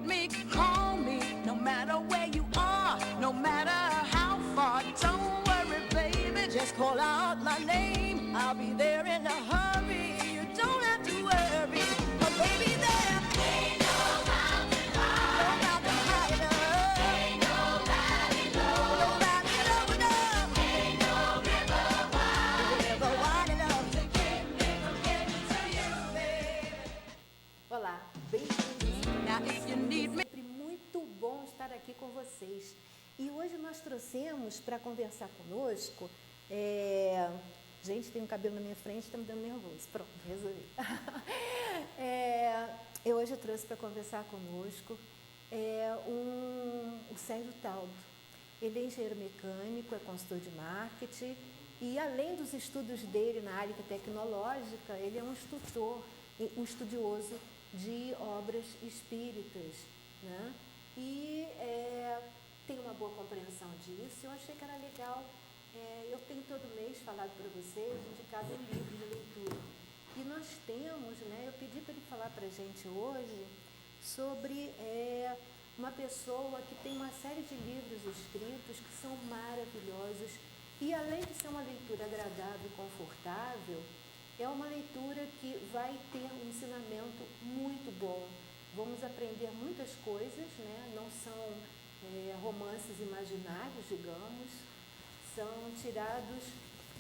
me, call me, no matter where you are, no matter how far. Don't worry, baby, just call out my name. I'll be there in a hurry. You don't have to worry, but baby, there ain't no mountain high enough. Ain't no valley low enough. Ain't no river wide enough to keep me from getting to you, baby. Olá, bem-vindos. Now if you need me. Sempre muito bom estar aqui com vocês. E hoje nós trouxemos para conversar conosco. Gente, tem um cabelo na minha frente, está me dando nervoso. Pronto, resolvi. Eu hoje trouxe para conversar conosco o Sérgio Taldo. Ele é engenheiro mecânico, é consultor de marketing e, além dos estudos dele na área tecnológica, ele é um instrutor, um estudioso de obras espíritas, né? E tem uma boa compreensão disso. Eu achei que era legal. Eu tenho todo mês falado para vocês, indicado um livro de leitura. E nós temos, né, eu pedi para ele falar para a gente hoje sobre uma pessoa que tem uma série de livros escritos que são maravilhosos. E além de ser uma leitura agradável e confortável, é uma leitura que vai ter um ensinamento muito bom. Vamos aprender muitas coisas, né? Não são romances imaginários, digamos, são tirados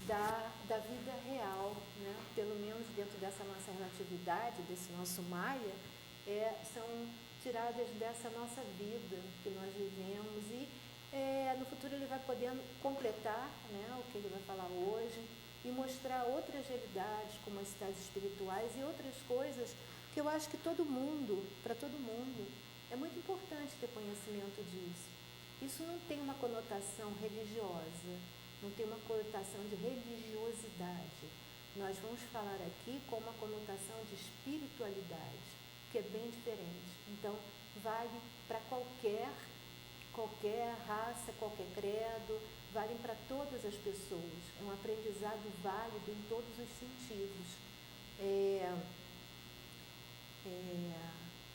da vida real, né? Pelo menos dentro dessa nossa relatividade, desse nosso Maia, são tiradas dessa nossa vida que nós vivemos e no futuro ele vai podendo completar, né, o que ele vai falar hoje e mostrar outras realidades, como as cidades espirituais e outras coisas que eu acho que para todo mundo, é muito importante ter conhecimento disso. Isso não tem uma conotação religiosa, não tem uma conotação de religiosidade. Nós vamos falar aqui com uma conotação de espiritualidade, que é bem diferente. Então, vale para qualquer raça, qualquer credo, valem para todas as pessoas. É um aprendizado válido em todos os sentidos.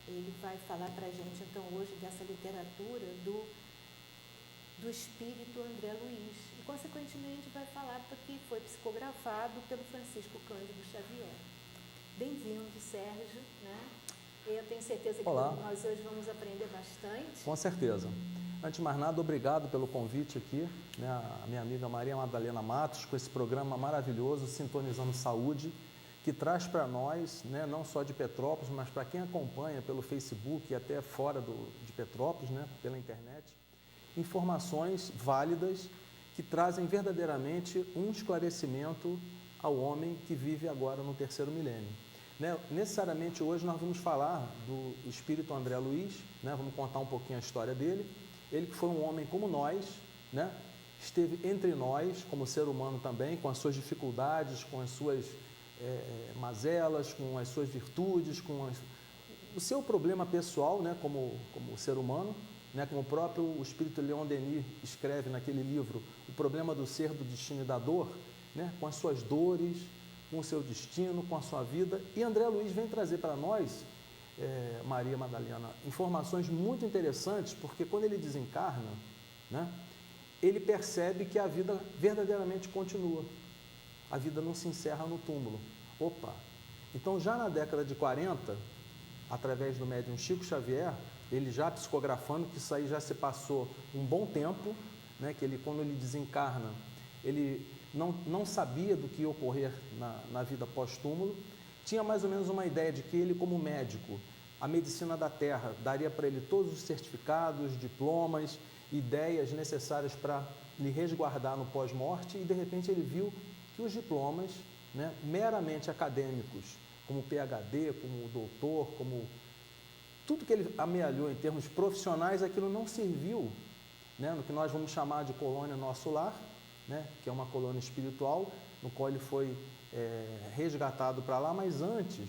Ele vai falar para a gente, então, hoje, dessa literatura do espírito André Luiz. E, consequentemente, vai falar porque foi psicografado pelo Francisco Cândido Xavier. Bem-vindo, Sérgio, né? Eu tenho certeza que nós hoje vamos aprender bastante. Com certeza. Antes de mais nada, obrigado pelo convite aqui, né, a minha amiga Maria Madalena Matos, com esse programa maravilhoso, Sintonizando Saúde, que traz para nós, né, não só de Petrópolis, mas para quem acompanha pelo Facebook e até fora de Petrópolis, né, pela internet, informações válidas que trazem verdadeiramente um esclarecimento ao homem que vive agora no terceiro milênio. Né, necessariamente hoje nós vamos falar do espírito André Luiz, né, vamos contar um pouquinho a história dele. Ele que foi um homem como nós, né, esteve entre nós como ser humano também, com as suas dificuldades, com as suas mazelas, com as suas virtudes, com o seu problema pessoal, né, como ser humano, né, como o próprio espírito Leon Denis escreve naquele livro, O Problema do Ser, do Destino e da Dor, né, com as suas dores, com o seu destino, com a sua vida. E André Luiz vem trazer para nós, Maria Madalena, informações muito interessantes, porque quando ele desencarna, né, ele percebe que a vida verdadeiramente continua. A vida não se encerra no túmulo. Opa! Então, já na década de 40, através do médium Chico Xavier, ele já psicografando, que isso aí já se passou um bom tempo, né, que ele, quando ele desencarna, ele não sabia do que ia ocorrer na vida pós-túmulo, tinha mais ou menos uma ideia de que ele, como médico, a medicina da Terra daria para ele todos os certificados, diplomas, ideias necessárias para lhe resguardar no pós-morte, e de repente ele viu que os diplomas, né, meramente acadêmicos, como PhD, como doutor, como tudo que ele amealhou em termos profissionais, aquilo não serviu, né, no que nós vamos chamar de colônia Nosso Lar, né, que é uma colônia espiritual, no qual ele foi resgatado para lá, mas antes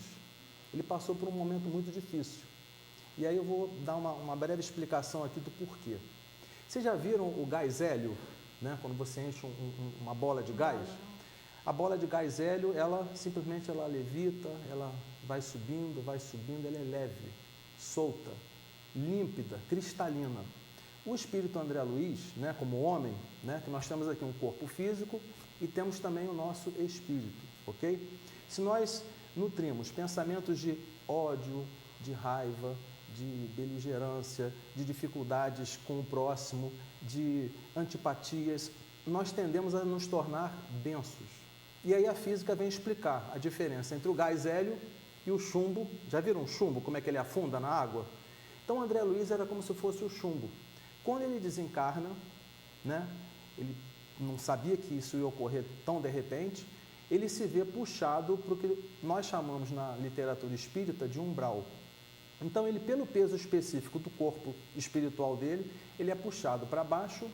ele passou por um momento muito difícil. E aí eu vou dar uma breve explicação aqui do porquê. Vocês já viram o gás hélio, né, quando você enche uma bola de gás? A bola de gás hélio, ela simplesmente levita, ela vai subindo, ela é leve, solta. límpida, cristalina. O espírito André Luiz, né, como homem, né, que nós temos aqui um corpo físico e temos também o nosso espírito, ok? Se nós nutrimos pensamentos de ódio, de raiva, de beligerância, de dificuldades com o próximo, de antipatias, nós tendemos a nos tornar densos. E aí a física vem explicar a diferença entre o gás hélio e o chumbo. Já viram um chumbo, como é que ele afunda na água? Então, André Luiz era como se fosse o chumbo. Quando ele desencarna, né, ele não sabia que isso ia ocorrer tão de repente, ele se vê puxado para o que nós chamamos na literatura espírita de umbral. Então, ele, pelo peso específico do corpo espiritual dele, ele é puxado para baixo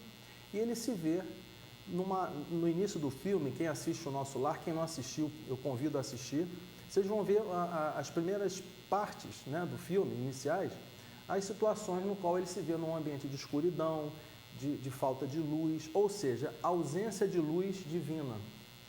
e ele se vê no início do filme. Quem assiste o Nosso Lar, quem não assistiu, eu convido a assistir, vocês vão ver as primeiras partes, né, do filme, iniciais, as situações no qual ele se vê num ambiente de escuridão, de falta de luz, ou seja, ausência de luz divina,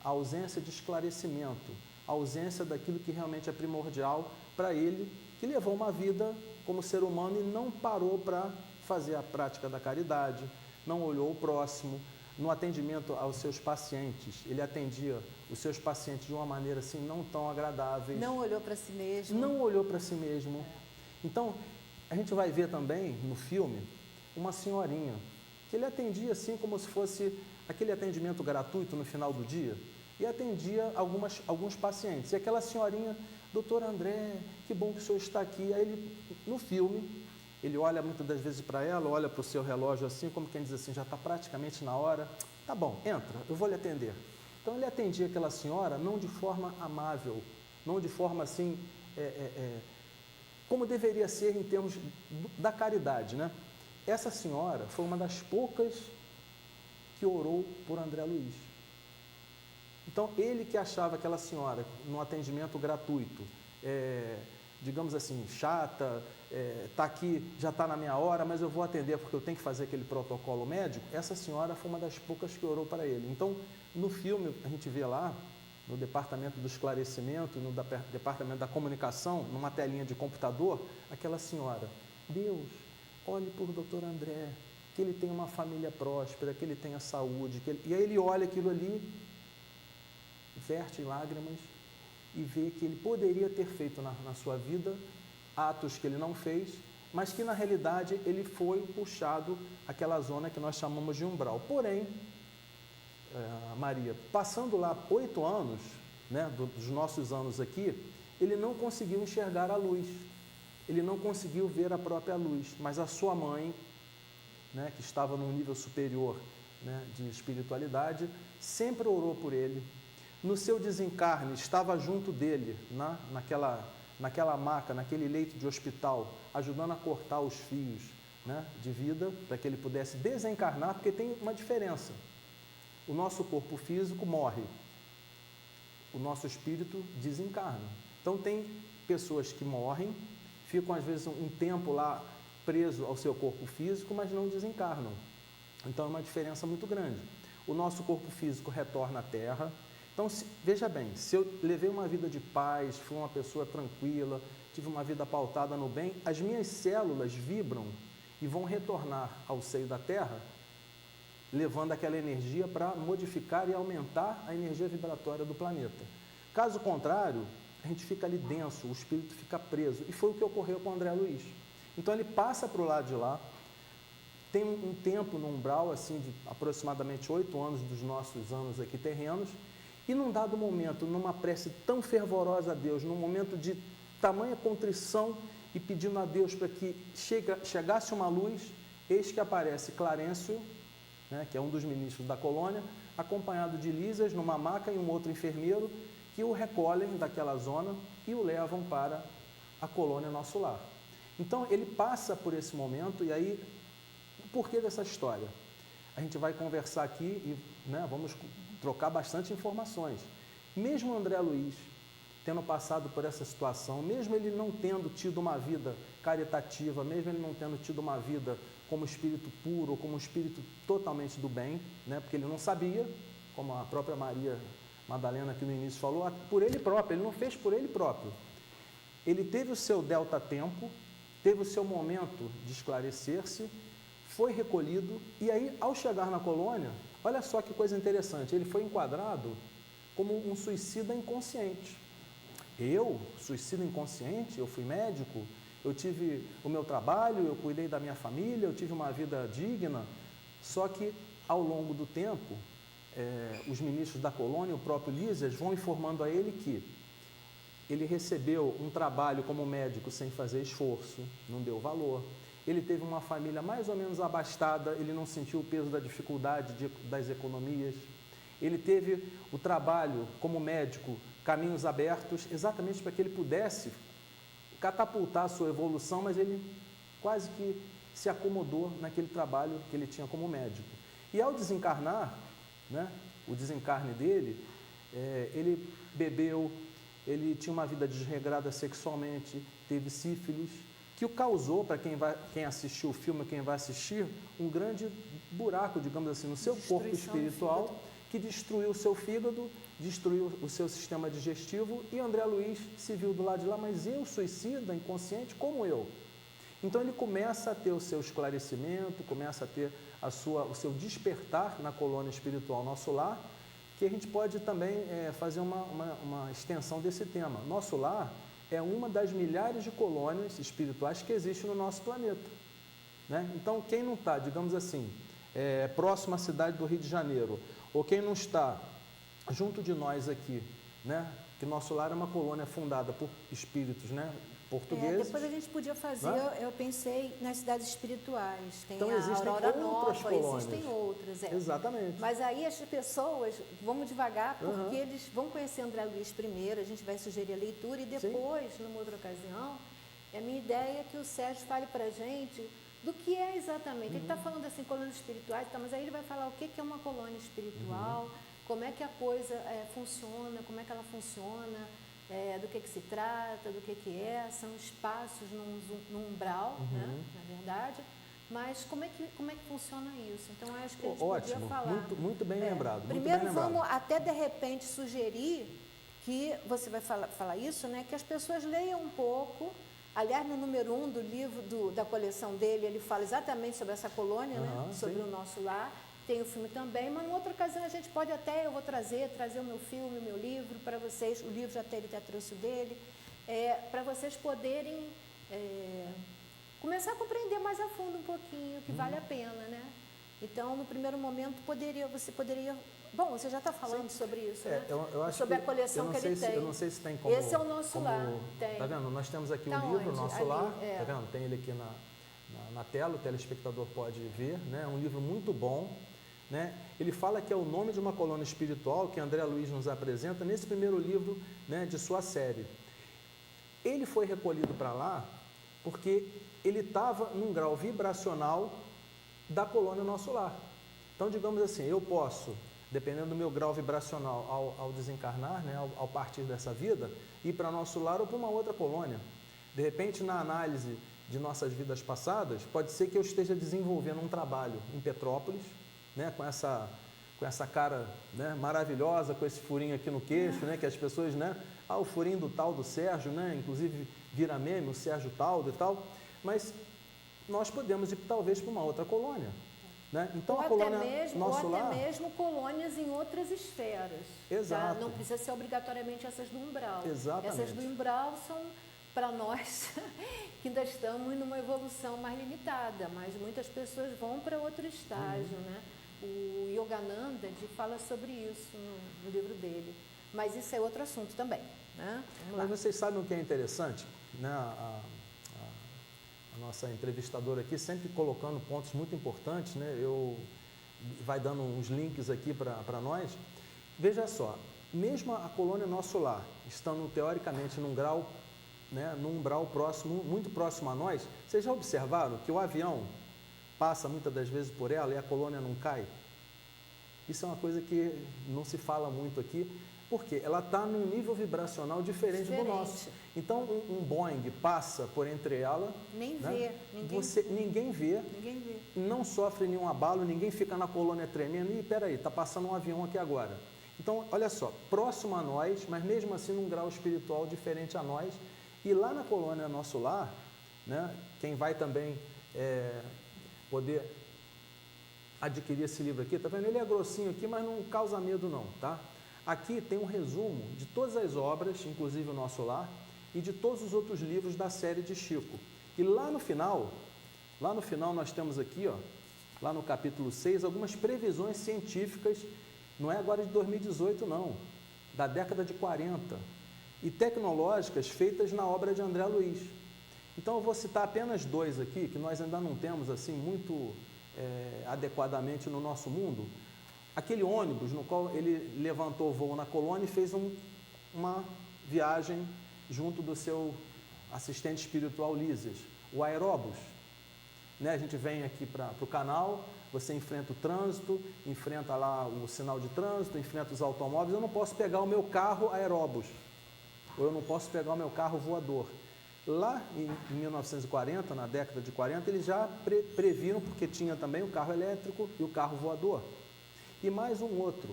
ausência de esclarecimento, ausência daquilo que realmente é primordial para ele, que levou uma vida como ser humano e não parou para fazer a prática da caridade, não olhou o próximo. No atendimento aos seus pacientes, ele atendia os seus pacientes de uma maneira assim não tão agradável. Não olhou para si mesmo. Não olhou para si mesmo. Então, a gente vai ver também no filme uma senhorinha que ele atendia assim como se fosse aquele atendimento gratuito no final do dia e atendia alguns pacientes. E aquela senhorinha, doutor André, que bom que o senhor está aqui. Aí ele, no filme, ele olha muitas das vezes para ela, olha para o seu relógio assim, como quem diz assim, já está praticamente na hora. Tá bom, entra, eu vou lhe atender. Então ele atendia aquela senhora não de forma amável, não de forma assim, como deveria ser em termos da caridade, né? Essa senhora foi uma das poucas que orou por André Luiz. Então, ele que achava aquela senhora, no atendimento gratuito, digamos assim, chata, está aqui, já está na minha hora, mas eu vou atender porque eu tenho que fazer aquele protocolo médico, essa senhora foi uma das poucas que orou para ele. Então, no filme, a gente vê lá, no departamento do esclarecimento, no departamento da comunicação, numa telinha de computador, aquela senhora, Deus, olhe por Dr. André, que ele tenha uma família próspera, que ele tenha saúde, e aí ele olha aquilo ali, verte lágrimas e vê que ele poderia ter feito na sua vida atos que ele não fez, mas que na realidade ele foi puxado àquela zona que nós chamamos de umbral. Porém, Maria, passando lá 8 anos, né, dos nossos anos aqui, ele não conseguiu enxergar a luz, ele não conseguiu ver a própria luz, mas a sua mãe, né, que estava num nível superior, né, de espiritualidade, sempre orou por ele. No seu desencarne, estava junto dele, naquela maca, naquele leito de hospital, ajudando a cortar os fios, né, de vida, para que ele pudesse desencarnar, porque tem uma diferença. O nosso corpo físico morre, o nosso espírito desencarna. Então, tem pessoas que morrem, ficam às vezes um tempo lá preso ao seu corpo físico, mas não desencarnam. Então, é uma diferença muito grande. O nosso corpo físico retorna à Terra. Então, veja bem, se eu levei uma vida de paz, fui uma pessoa tranquila, tive uma vida pautada no bem, as minhas células vibram e vão retornar ao seio da Terra, levando aquela energia para modificar e aumentar a energia vibratória do planeta. Caso contrário, a gente fica ali denso, o espírito fica preso. E foi o que ocorreu com o André Luiz. Então ele passa para o lado de lá, tem um tempo no umbral, assim, de aproximadamente 8 anos dos nossos anos aqui terrenos, e num dado momento, numa prece tão fervorosa a Deus, num momento de tamanha contrição e pedindo a Deus para que chegasse uma luz, eis que aparece Clarencio, né, que é um dos ministros da colônia, acompanhado de Lísias, numa maca, e um outro enfermeiro, que o recolhem daquela zona e o levam para a colônia Nosso Lar. Então, ele passa por esse momento, e aí, o porquê dessa história? A gente vai conversar aqui e, né, vamos trocar bastante informações. Mesmo André Luiz tendo passado por essa situação, mesmo ele não tendo tido uma vida caritativa, mesmo ele não tendo tido uma vida como espírito puro, ou como espírito totalmente do bem, né, porque ele não sabia, como a própria Maria Madalena aqui no início falou, por ele próprio, ele não fez por ele próprio. Ele teve o seu delta-tempo, teve o seu momento de esclarecer-se, foi recolhido, e aí, ao chegar na colônia, olha só que coisa interessante, ele foi enquadrado como um suicida inconsciente. Eu, suicida inconsciente, eu fui médico, eu tive o meu trabalho, eu cuidei da minha família, eu tive uma vida digna, só que, ao longo do tempo, os ministros da colônia, o próprio Lísias, vão informando a ele que ele recebeu um trabalho como médico sem fazer esforço, não deu valor. Ele teve uma família mais ou menos abastada, ele não sentiu o peso da dificuldade das economias. Ele teve o trabalho como médico, caminhos abertos, exatamente para que ele pudesse catapultar a sua evolução, mas ele quase que se acomodou naquele trabalho que ele tinha como médico. E ao desencarnar, né, o desencarne dele, ele bebeu, ele tinha uma vida desregrada sexualmente, teve sífilis, que o causou, para quem assistiu o filme, quem vai assistir, um grande buraco, digamos assim, no seu corpo espiritual, que destruiu o seu fígado, destruiu o seu sistema digestivo, e André Luiz se viu do lado de lá, mas eu, suicida, inconsciente, como eu? Então ele começa a ter o seu esclarecimento, começa a ter o seu despertar na colônia espiritual Nosso Lar, que a gente pode também fazer uma extensão desse tema. Nosso Lar é uma das milhares de colônias espirituais que existem no nosso planeta, né? Então, quem não está, digamos assim, próximo à cidade do Rio de Janeiro, ou quem não está junto de nós aqui, né? Que Nosso Lar é uma colônia fundada por espíritos, né, portugueses. Depois a gente podia fazer, eu pensei nas cidades espirituais. Tem então, a existem Aurora outras Nova, colônias. existem outras. Exatamente. Mas aí as pessoas, vamos devagar, porque eles vão conhecer André Luiz primeiro, a gente vai sugerir a leitura, e depois, numa outra ocasião, a minha ideia é que o Sérgio fale para a gente do que é exatamente. Ele está falando assim, colônias espirituais, mas aí ele vai falar o que é uma colônia espiritual, como é que a coisa funciona, como é que ela funciona, do que se trata, do que é, são espaços num umbral, né, na verdade, mas como é que funciona isso? Então, acho que a gente podia falar. Muito bem lembrado. Primeiro, vamos até, de repente, sugerir que, você vai falar isso, né, que as pessoas leiam um pouco. Aliás, no número 1 do livro da coleção dele, ele fala exatamente sobre essa colônia, né, sobre o Nosso Lar. Tem o filme também, mas em outra ocasião a gente pode até, eu vou trazer o meu filme, o meu livro para vocês, o livro ele até trouxe o dele, para vocês poderem começar a compreender mais a fundo um pouquinho, que vale a pena, né? Então, no primeiro momento, você poderia... Bom, você já está falando sobre isso, né? Eu acho sobre a coleção que ele tem. Eu não sei se tem como... Esse é o Nosso Lar. Tem. Tá vendo? Nós temos aqui Tá o livro, onde? Nosso Ali, Lar, tá vendo? Tem ele aqui na tela, o telespectador pode ver, né? É um livro muito bom, né? Ele fala que é o nome de uma colônia espiritual que André Luiz nos apresenta nesse primeiro livro, né, de sua série. Ele foi recolhido para lá porque ele estava num grau vibracional da colônia Nosso Lar. Então, digamos assim, eu posso, dependendo do meu grau vibracional ao desencarnar, né, ao partir dessa vida, ir para Nosso Lar ou para uma outra colônia. De repente, na análise de nossas vidas passadas, pode ser que eu esteja desenvolvendo um trabalho em Petrópolis, né, com essa cara, né, maravilhosa, com esse furinho aqui no queixo, né, que as pessoas, né, o furinho do tal do Sérgio, né, inclusive vira meme, o Sérgio Taldo e tal, mas nós podemos ir talvez para uma outra colônia, né? Então, ou a colônia Nosso Lar, até mesmo colônias em outras esferas. Exato. Tá? Não precisa ser obrigatoriamente essas do umbral. Exatamente. Essas do umbral são para nós que ainda estamos numa evolução mais limitada, mas muitas pessoas vão para outro estágio, né? O Yogananda fala sobre isso no livro dele, mas isso é outro assunto também, né? Mas vocês sabem o que é interessante, né? A nossa entrevistadora aqui sempre colocando pontos muito importantes, né? Vai dando uns links aqui para nós. Veja só, mesmo a colônia Nosso Lar, estando teoricamente num grau, né, num umbral próximo, muito próximo a nós, vocês já observaram que o avião passa muitas das vezes por ela e a colônia não cai? Isso é uma coisa que não se fala muito aqui, porque ela está num nível vibracional diferente do nosso. Então, um Boeing passa por entre ela... Nem né? vê. Ninguém vê. Ninguém vê. Não sofre nenhum abalo, ninguém fica na colônia tremendo. E peraí, está passando um avião aqui agora. Então, olha só, próximo a nós, mas mesmo assim num grau espiritual diferente a nós. E lá na colônia Nosso Lar, né? Quem vai também poder adquirir esse livro aqui, tá vendo? Ele é grossinho aqui, mas não causa medo não, tá? Aqui tem um resumo de todas as obras, inclusive o Nosso Lar, e de todos os outros livros da série de Chico. E lá no final nós temos aqui, ó, lá no capítulo 6, algumas previsões científicas, não é agora de 2018 não, da década de 40, e tecnológicas feitas na obra de André Luiz. Então eu vou citar apenas dois aqui, que nós ainda não temos assim muito adequadamente no nosso mundo. Aquele ônibus no qual ele levantou o voo na colônia e fez uma viagem junto do seu assistente espiritual Lísias, o aeróbus. Né? A gente vem aqui para o canal, você enfrenta o trânsito, enfrenta lá o sinal de trânsito, enfrenta os automóveis. Eu não posso pegar o meu carro aeróbus, ou eu não posso pegar o meu carro voador. Lá em 1940, na década de 40, eles já previram, porque tinha também o carro elétrico e o carro voador. E mais um outro,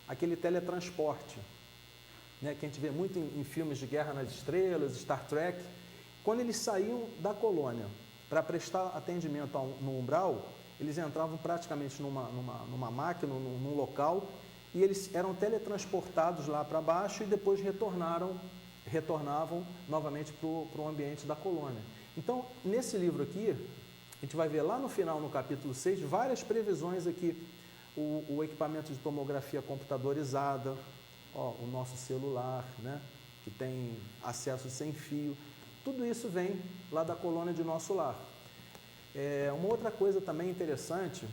aquele teletransporte, né, que a gente vê muito em filmes de Guerra nas Estrelas, Star Trek. Quando eles saíam da colônia para prestar atendimento no umbral, eles entravam praticamente numa máquina, num local, e eles eram teletransportados lá para baixo e depois retornavam novamente para o ambiente da colônia. Então, nesse livro aqui, a gente vai ver lá no final, no capítulo 6, várias previsões aqui. O equipamento de tomografia computadorizada, ó, o nosso celular, né, que tem acesso sem fio, tudo isso vem lá da colônia de Nosso Lar. Uma outra coisa também interessante,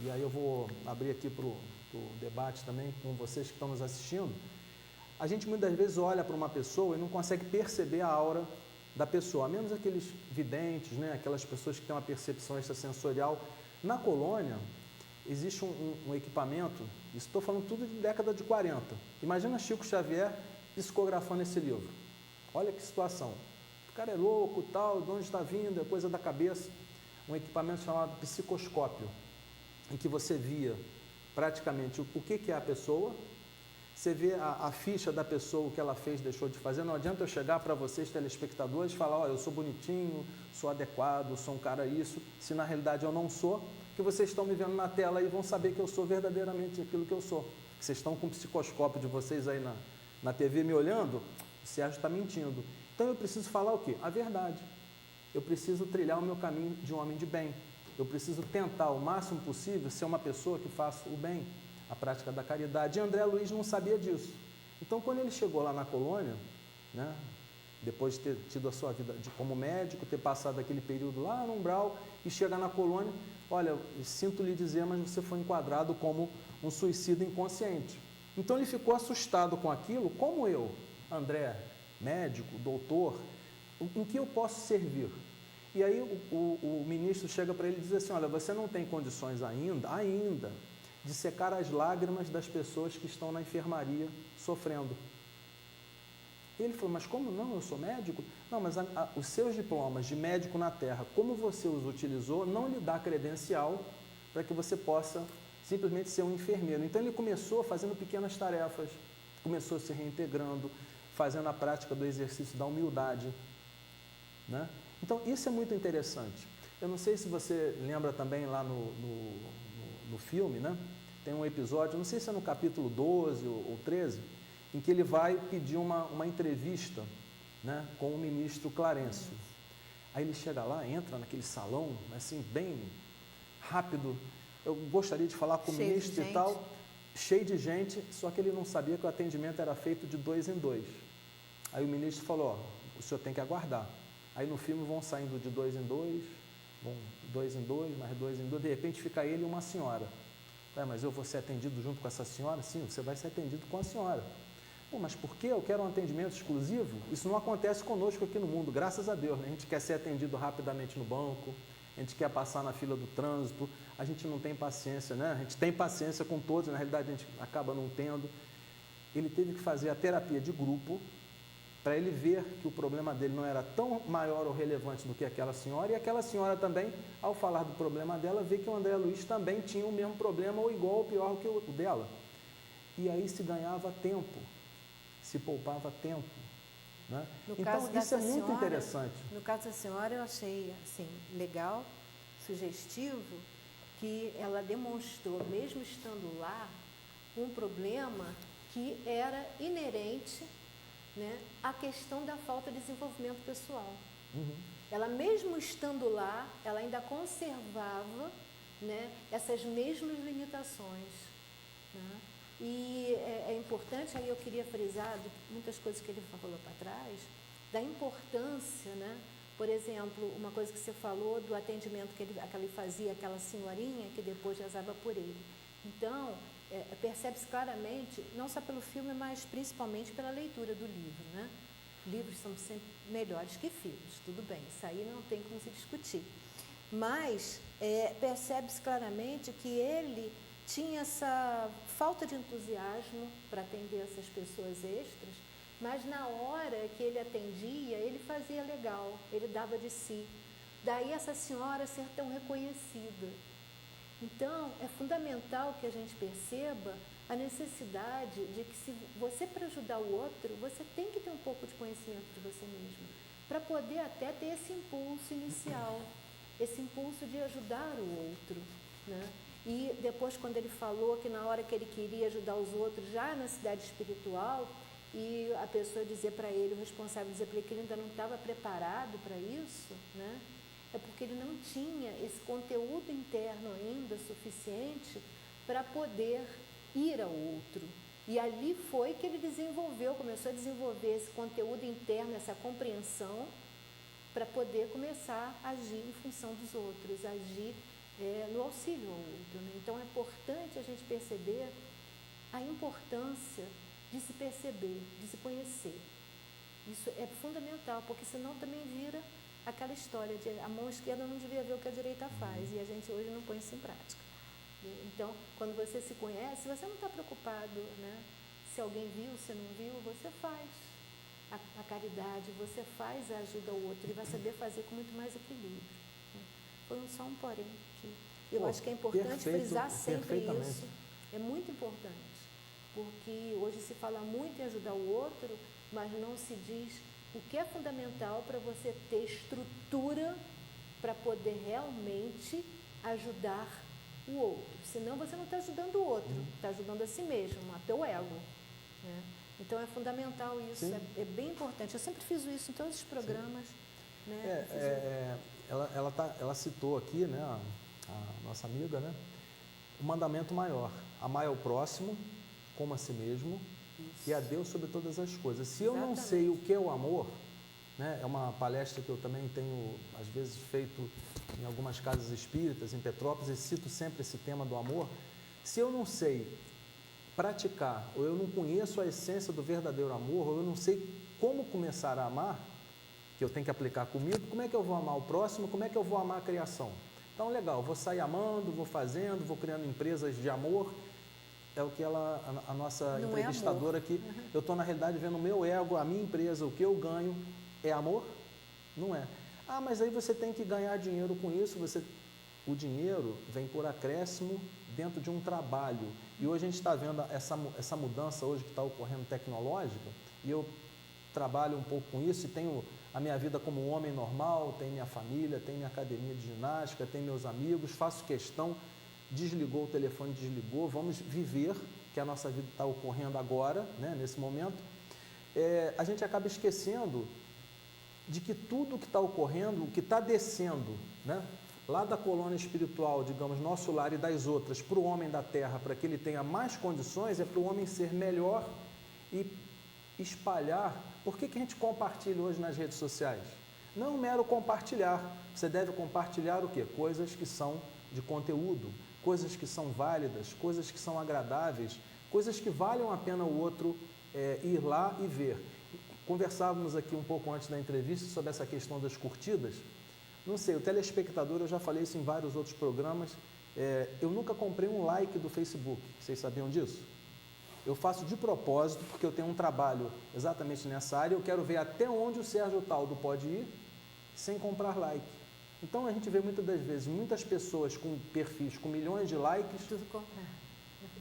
e aí eu vou abrir aqui para o debate também com vocês que estão nos assistindo, a gente muitas vezes olha para uma pessoa e não consegue perceber a aura da pessoa, a menos aqueles videntes, né, aquelas pessoas que têm uma percepção extrasensorial. Na colônia, existe um equipamento, estou falando tudo de década de 40. Imagina Chico Xavier psicografando esse livro. Olha que situação. O cara é louco, tal, de onde está vindo, é coisa da cabeça. Um equipamento chamado psicoscópio, em que você via praticamente o que é a pessoa, você vê a ficha da pessoa, o que ela fez, deixou de fazer. Não adianta eu chegar para vocês, telespectadores, e falar, ó, eu sou bonitinho, sou adequado, sou um cara isso, se na realidade eu não sou, que vocês estão me vendo na tela e vão saber que eu sou verdadeiramente aquilo que eu sou. Vocês estão com o psicoscópio de vocês aí na TV me olhando, o Sérgio está mentindo. Então eu preciso falar o quê? A verdade. Eu preciso trilhar o meu caminho de um homem de bem. Eu preciso tentar o máximo possível ser uma pessoa que faça o bem, a prática da caridade. E André Luiz não sabia disso. Então quando ele chegou lá na colônia, né, depois de ter tido a sua vida como médico, ter passado aquele período lá no umbral e chegar na colônia, olha, sinto lhe dizer, mas você foi enquadrado como um suicida inconsciente. Então ele ficou assustado com aquilo, como eu, André, médico, doutor, em que eu posso servir? E aí o ministro chega para ele e diz assim, olha, você não tem condições ainda, de secar as lágrimas das pessoas que estão na enfermaria sofrendo. E ele falou, mas como não? Eu sou médico? Não, mas os seus diplomas de médico na Terra, como você os utilizou, não lhe dá credencial para que você possa simplesmente ser um enfermeiro. Então ele começou fazendo pequenas tarefas, começou se reintegrando, fazendo a prática do exercício da humildade, né? Então isso é muito interessante. Eu não sei se você lembra também lá no filme, né? Tem um episódio, não sei se é no capítulo 12 ou 13, em que ele vai pedir uma entrevista, né, com o ministro Clarencio. Aí ele chega lá, entra naquele salão, assim, bem rápido. Eu gostaria de falar com o ministro e tal, cheio de gente, só que ele não sabia que o atendimento era feito de 2 em 2. Aí o ministro falou, ó, o senhor tem que aguardar. Aí no filme vão saindo de 2 em 2, vão 2 em 2, mais 2 em 2, de repente fica ele e uma senhora. Mas eu vou ser atendido junto com essa senhora? Sim, você vai ser atendido com a senhora. Pô, mas por que eu quero um atendimento exclusivo? Isso não acontece conosco aqui no mundo, graças a Deus, né? A gente quer ser atendido rapidamente no banco, a gente quer passar na fila do trânsito, a gente não tem paciência, né? A gente tem paciência com todos, na realidade a gente acaba não tendo. Ele teve que fazer a terapia de grupo para ele ver que o problema dele não era tão maior ou relevante do que aquela senhora, e aquela senhora também, ao falar do problema dela, vê que o André Luiz também tinha o mesmo problema, ou igual ou pior que o dela. E aí se ganhava tempo, se poupava tempo, Né? No Então, caso isso dessa é muito senhora, interessante. No caso da senhora, eu achei assim, legal, sugestivo, que ela demonstrou, mesmo estando lá, um problema que era inerente, né, à questão da falta de desenvolvimento pessoal. Ela, mesmo estando lá, ela ainda conservava, né, essas mesmas limitações. Né? E é importante, aí eu queria frisar de muitas coisas que ele falou para trás, da importância, né? Por exemplo, uma coisa que você falou do atendimento que ele fazia, aquela senhorinha que depois rezava por ele. Então, percebe-se claramente, não só pelo filme, mas principalmente pela leitura do livro, né? Livros são sempre melhores que filmes, tudo bem, isso aí não tem como se discutir. Mas percebe-se claramente que ele tinha essa falta de entusiasmo para atender essas pessoas extras, mas na hora que ele atendia, ele fazia legal, ele dava de si. Daí essa senhora ser tão reconhecida. Então, é fundamental que a gente perceba a necessidade de que, se você, para ajudar o outro, você tem que ter um pouco de conhecimento de você mesmo, para poder até ter esse impulso inicial, esse impulso de ajudar o outro, né? E depois, quando ele falou que na hora que ele queria ajudar os outros, já na cidade espiritual, e a pessoa dizer para ele, o responsável dizer para ele que ele ainda não estava preparado para isso, né? É porque ele não tinha esse conteúdo interno ainda suficiente para poder ir ao outro. E ali foi que ele começou a desenvolver esse conteúdo interno, essa compreensão, para poder começar a agir em função dos outros, agir no auxílio ao outro. Né? Então, é importante a gente perceber a importância de se perceber, de se conhecer. Isso é fundamental, porque senão também vira aquela história de a mão esquerda não devia ver o que a direita faz, e a gente hoje não põe isso em prática. Então, quando você se conhece, você não está preocupado, né? Se alguém viu, se não viu, você faz a caridade, você faz a ajuda ao outro e vai saber fazer com muito mais equilíbrio. Né? Foi só um porém que eu acho que é importante frisar sempre isso. É muito importante, porque hoje se fala muito em ajudar o outro, mas não se diz o que é fundamental para você ter estrutura para poder realmente ajudar o outro. Senão você não está ajudando o outro, está ajudando a si mesmo, a teu ego. Né? Então é fundamental isso, é bem importante. Eu sempre fiz isso em todos os programas. Né? Ela citou aqui, né, a nossa amiga, né, o mandamento maior: amar ao próximo como a si mesmo, isso, e a Deus sobre todas as coisas. Se eu não sei o que é o amor, né, é uma palestra que eu também tenho, às vezes, feito em algumas casas espíritas, em Petrópolis, e cito sempre esse tema do amor. Se eu não sei praticar, ou eu não conheço a essência do verdadeiro amor, ou eu não sei como começar a amar, que eu tenho que aplicar comigo, como é que eu vou amar o próximo, como é que eu vou amar a criação? Então, legal, vou sair amando, vou fazendo, vou criando empresas de amor. É o que a nossa não entrevistadora aqui, eu estou na realidade vendo o meu ego, a minha empresa, o que eu ganho, é amor? Não é. Ah, mas aí você tem que ganhar dinheiro com isso, o dinheiro vem por acréscimo dentro de um trabalho. E hoje a gente está vendo essa mudança hoje que está ocorrendo tecnológica, e eu trabalho um pouco com isso e tenho a minha vida como um homem normal, tenho minha família, tenho minha academia de ginástica, tenho meus amigos, faço questão, desligou o telefone, desligou, vamos viver, que a nossa vida está ocorrendo agora, né, nesse momento. A gente acaba esquecendo de que tudo que está ocorrendo, o que está descendo, né, lá da colônia espiritual, digamos, nosso lar e das outras, para o homem da terra, para que ele tenha mais condições, é para o homem ser melhor e espalhar. Por que a gente compartilha hoje nas redes sociais? Não um mero compartilhar. Você deve compartilhar o quê? Coisas que são de conteúdo, coisas que são válidas, coisas que são agradáveis, coisas que valham a pena o outro ir lá e ver. Conversávamos aqui um pouco antes da entrevista sobre essa questão das curtidas. Não sei, o telespectador, eu já falei isso em vários outros programas, eu nunca comprei um like do Facebook. Vocês sabiam disso? Eu faço de propósito, porque eu tenho um trabalho exatamente nessa área, eu quero ver até onde o Sérgio Taldo pode ir sem comprar like. Então, a gente vê muitas das vezes, muitas pessoas com perfis com milhões de likes, tudo comprar.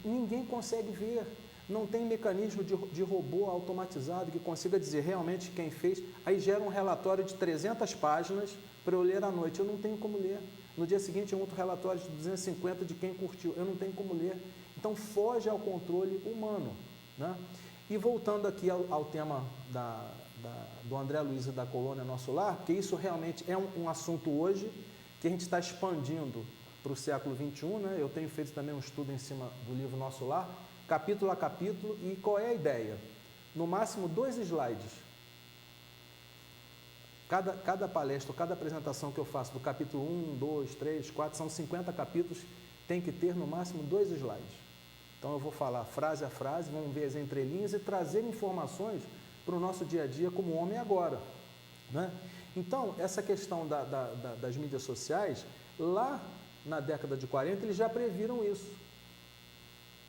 Ninguém consegue ver. Não tem mecanismo de robô automatizado que consiga dizer realmente quem fez. Aí gera um relatório de 300 páginas para eu ler à noite. Eu não tenho como ler. No dia seguinte, um outro relatório de 250 de quem curtiu. Eu não tenho como ler. Então, foge ao controle humano, né? E voltando aqui ao tema do André Luiz e da Colônia Nosso Lar, porque isso realmente é um assunto hoje que a gente está expandindo para o século XXI, né? Eu tenho feito também um estudo em cima do livro Nosso Lar, capítulo a capítulo, e qual é a ideia? No máximo 2 slides. Cada palestra, cada apresentação que eu faço do capítulo 1, 2, 3, 4, são 50 capítulos, tem que ter no máximo 2 slides. Então eu vou falar frase a frase, vamos ver as entrelinhas e trazer informações para o nosso dia a dia como homem agora, né? Então, essa questão das mídias sociais, lá na década de 40, eles já previram isso.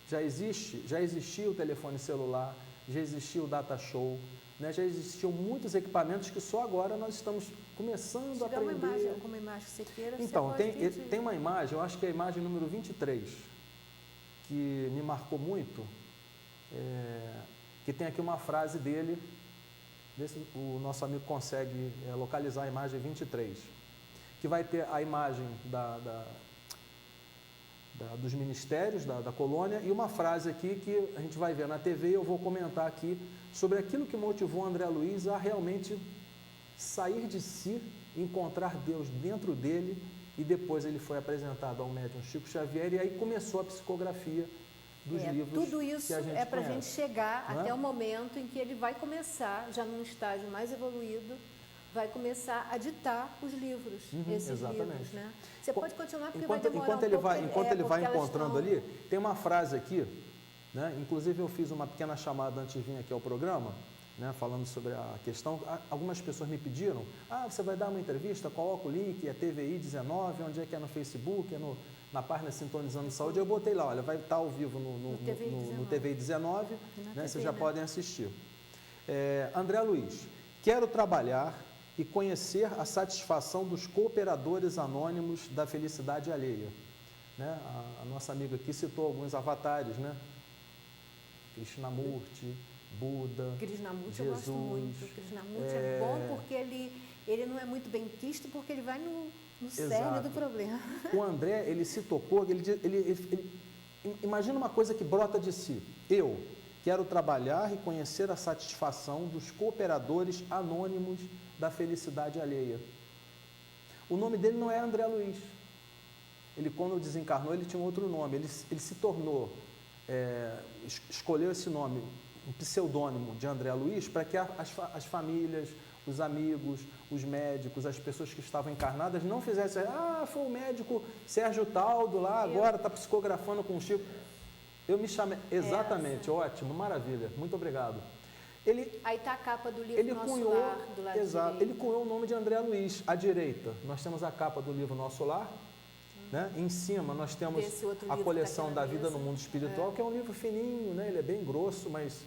Já existia o telefone celular, já existia o data show, né? Já existiam muitos equipamentos que só agora nós estamos começando a aprender. Uma imagem que você queira, então, você pode pedir. tem uma imagem, eu acho que é a imagem número 23, que me marcou muito, que tem aqui uma frase dele, o nosso amigo consegue localizar a imagem 23, que vai ter a imagem dos ministérios, da colônia, e uma frase aqui que a gente vai ver na TV e eu vou comentar aqui sobre aquilo que motivou André Luiz a realmente sair de si, encontrar Deus dentro dele, e depois ele foi apresentado ao médium Chico Xavier, e aí começou a psicografia dos livros. Tudo isso é para a gente chegar até é? o momento em que ele vai começar, já num estágio mais evoluído, vai começar a ditar os livros, esses exatamente. livros, né? Você pode continuar porque vai demorar enquanto ele vai porque encontrando ali, tem uma frase aqui, né? Inclusive eu fiz uma pequena chamada antes de vir aqui ao programa, né? Falando sobre a questão. Algumas pessoas me pediram, você vai dar uma entrevista, coloca o link, é TVI 19, onde é que é no Facebook, é na página Sintonizando Saúde. Eu botei lá, olha, vai estar ao vivo no TVI 19, né? Vocês já podem assistir. André Luiz, quero trabalhar e conhecer a satisfação dos cooperadores anônimos da felicidade alheia, né? A nossa amiga aqui citou alguns avatares, né? Krishnamurti, Buda, Krishnamurti Jesus. Eu gosto muito. Krishnamurti é bom porque ele não é muito bem quisto, porque ele vai no cerne do problema. O André, ele se tocou, imagina uma coisa que brota de si. Eu quero trabalhar e conhecer a satisfação dos cooperadores anônimos da felicidade alheia. O nome dele não é André Luiz. Ele, quando desencarnou, ele tinha um outro nome. Ele se tornou, escolheu esse nome, um pseudônimo de André Luiz, para que as famílias, os amigos, os médicos, as pessoas que estavam encarnadas não fizessem, foi o médico Sérgio Taldo lá, agora está psicografando com o Chico. Eu me chamei, exatamente, ótimo, maravilha, muito obrigado. Aí está a capa do livro Nosso Lar, do lado direito. Ele cunhou o nome de André Luiz. À direita, nós temos a capa do livro Nosso Lar, né? Em cima, nós temos a coleção da Vida no Mundo Espiritual, que é um livro fininho, né? Ele é bem grosso, mas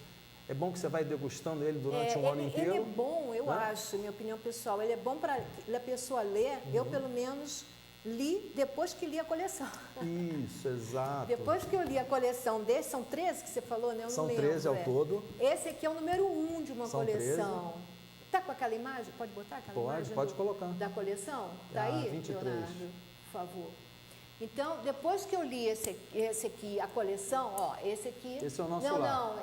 é bom que você vai degustando ele durante um ano inteiro. Ele é bom, eu acho, minha opinião pessoal, ele é bom para a pessoa ler, eu pelo menos li depois que li a coleção. Isso, exato. Depois que eu li a coleção desse, são 13 que você falou, né? Eu são não lembro, 13 ao todo. Esse aqui é o número 1 de uma são coleção. Está com aquela imagem? Pode botar aquela imagem? Pode colocar. Da coleção? Está aí, 23. Leonardo? Por favor. Então, depois que eu li esse aqui, a coleção, esse aqui... Esse é o Nosso Lar.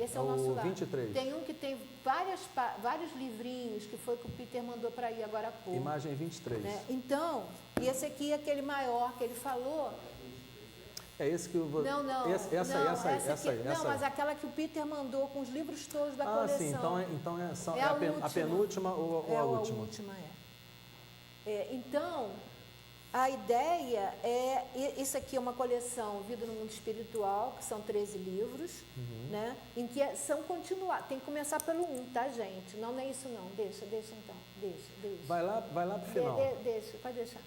Esse é o Nosso Lar. 23. Tem um que tem vários livrinhos, que foi que o Peter mandou para ir agora há pouco. Imagem 23. Né? Então, e esse aqui é aquele maior que ele falou. É esse que eu vou... Não. Essa aí. Mas aquela que o Peter mandou com os livros todos da coleção. Sim, então é a penúltima ou a última? A última, então... A ideia isso aqui é uma coleção Vida no Mundo Espiritual, que são 13 livros, né? Em que são continuados. Tem que começar pelo 1, tá, gente? Não é isso não. Deixa então. Deixa. Vai lá pro final. Deixa, pode deixar.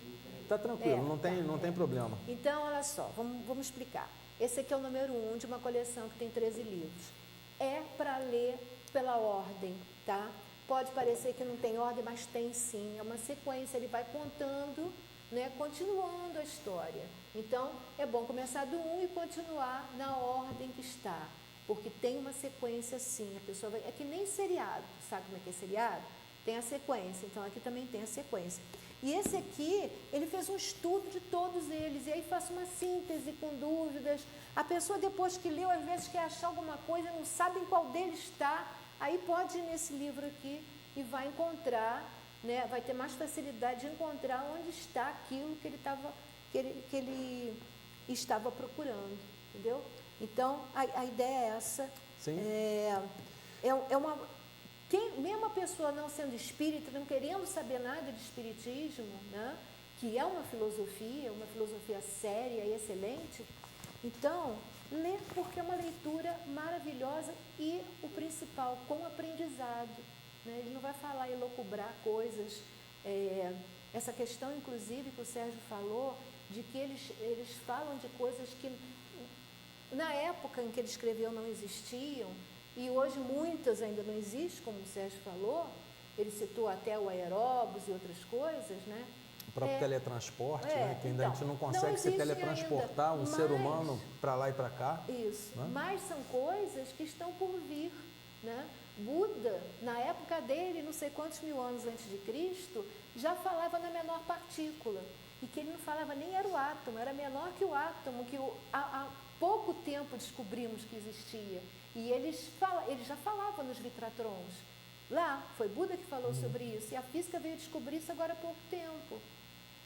Tá tranquilo, não tem problema. Então, olha só, vamos explicar. Esse aqui é o número 1 de uma coleção que tem 13 livros. É para ler pela ordem, tá? Pode parecer que não tem ordem, mas tem sim. É uma sequência, ele vai contando, né, continuando a história. Então, é bom começar do 1 e continuar na ordem que está. porque tem uma sequência sim. A pessoa vai, é que nem seriado, sabe como é que é seriado? Tem a sequência, então aqui também tem a sequência. E esse aqui, ele fez um estudo de todos eles, e aí faço uma síntese com dúvidas. A pessoa, depois que leu, às vezes quer achar alguma coisa, não sabe em qual deles está, aí pode ir nesse livro aqui e vai encontrar, né, vai ter mais facilidade de encontrar onde está aquilo que ele estava procurando, entendeu? Então, a ideia é essa. Sim. Mesmo a pessoa não sendo espírita, não querendo saber nada de espiritismo, né, que é uma filosofia séria e excelente, então, lê porque é uma leitura maravilhosa e, o principal, com aprendizado. Né? Ele não vai falar e elocubrar coisas. Essa questão, inclusive, que o Sérgio falou, de que eles falam de coisas que, na época em que ele escreveu, não existiam, e hoje muitas ainda não existem, como o Sérgio falou. Ele citou até o aeróbus e outras coisas, né? O próprio teletransporte, né? Que ainda então, a gente não consegue não se teletransportar ainda, um ser humano para lá e para cá. Isso, né? mas são coisas que estão por vir, né? Buda, na época dele, não sei quantos mil anos antes de Cristo, já falava na menor partícula, e que ele não falava nem era o átomo, era menor que o átomo, que há pouco tempo descobrimos que existia, e eles já falavam nos vitratrons. Lá, foi Buda que falou sobre isso, e a física veio descobrir isso agora há pouco tempo.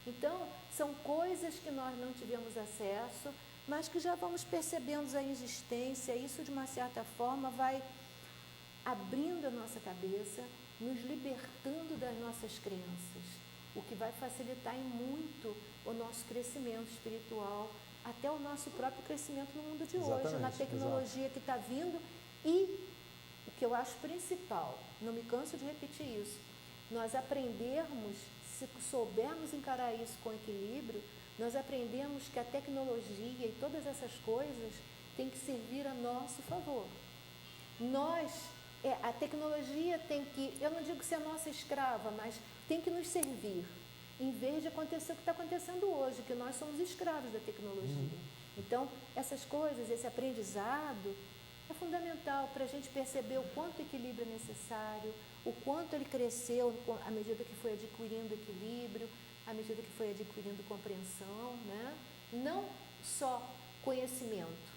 Então, são coisas que nós não tivemos acesso, mas que já vamos percebendo a existência. Isso, de uma certa forma, vai abrindo a nossa cabeça, nos libertando das nossas crenças, o que vai facilitar em muito o nosso crescimento espiritual, até o nosso próprio crescimento no mundo de hoje, na tecnologia que está vindo. E o que eu acho principal, não me canso de repetir isso, nós aprendermos, se soubermos encarar isso com equilíbrio, nós aprendemos que a tecnologia e todas essas coisas têm que servir a nosso favor. A tecnologia tem que, eu não digo ser a nossa escrava, mas tem que nos servir, em vez de acontecer o que está acontecendo hoje, que nós somos escravos da tecnologia. Então, essas coisas, esse aprendizado é fundamental para a gente perceber o quanto o equilíbrio é necessário, o quanto ele cresceu à medida que foi adquirindo equilíbrio, à medida que foi adquirindo compreensão, né? Não só conhecimento,